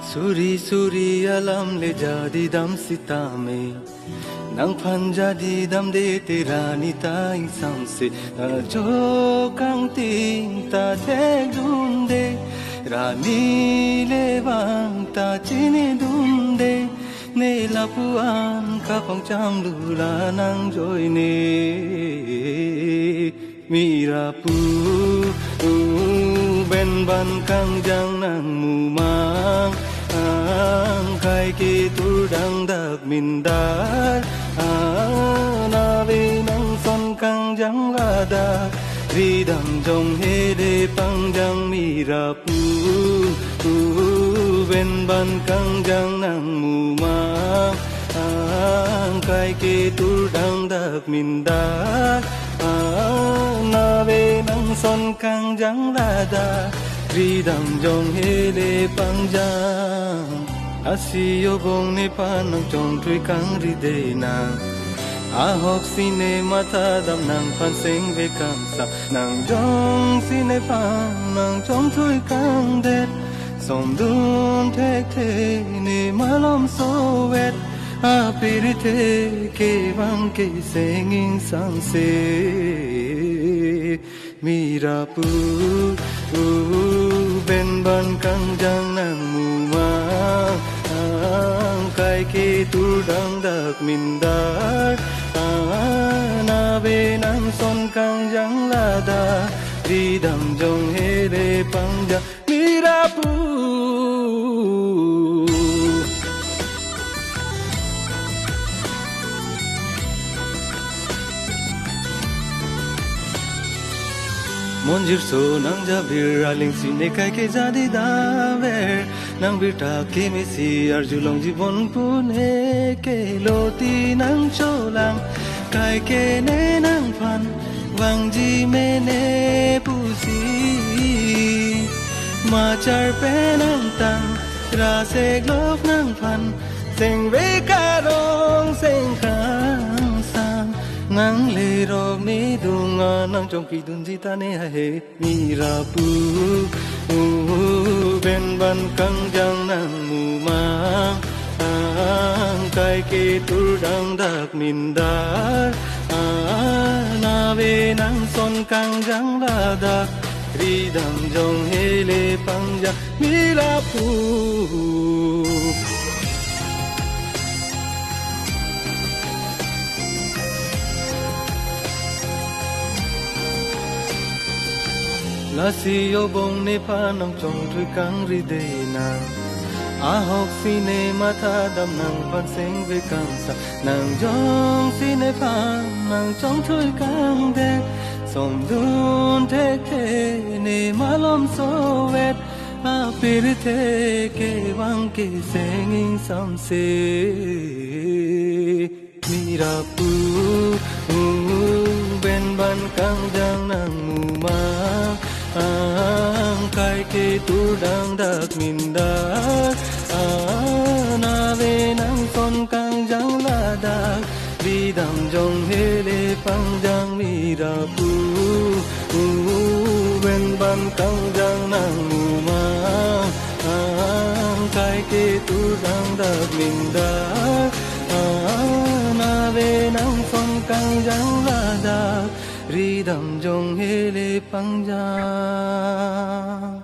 Suri suri alam le jadi dam sitame nang phan jadi dam de tirani ta insam se jo kang ting ta the dunde rani le bang ta chini dunde ne lapuan ka pong cham lu la nang joy ne mirapu ben ban kang jang nang mu mang kai ki tu dang dak min dar na ve nang son kang jang la da ri dam jong he de pang jang mi ra pu ben ban kang jang nang mu ma kai ki tu dang dak min dar na ve nang son kang jang la da ri dam jong he de pang jang asiyo bong ne panang chong thui kang ri de na ahok sine mata dam nang pan sing ve kang sa nang jong sine pan nang chong thui kang de som dun thek the ne malom so wet a pirite ke bang ke singing sang se mirapu ben ban kang jang nang mu ma kai ki tu dang dak min dar na ve nang son kang jang la da ri dam jong he de pang ja mirapu Monjir so nang jabir aling sine kai ke jadi daver nang birta ke mesi arjulong jibon pune ke loti nang cholang kai ke ne nang phan wang ji me ne pusi ma char pe nang tang ra se glok nang phan sing ve ka rong sing khang sang nang le rok ni dunga nang chong ki dun ji ta ne ha he mirapu ben ban kang jang nang mu ma kai ki tu dang dak min dar na ve nang son kang jang la da ri dam jong he le pang ja mirapu Nasi yo bong ne panang chong thui kang ri de na ahok sine mata dam nang pan sing ve kang sa nang jong sine pan nang chong thui kang de som dun the the ne malom so wet a pirite ke wang ke singing sam se mirapu ben ban kang jang nang mu ma kai ke tu dang dak min dar na ve nang son kang jang la dak vi dam jong he le pang jang mi ra pu ben ban kang jang nang mu ma kai ke tu dang dak min dar na ve nang son kang jang la dak ri dam jong he le pang jang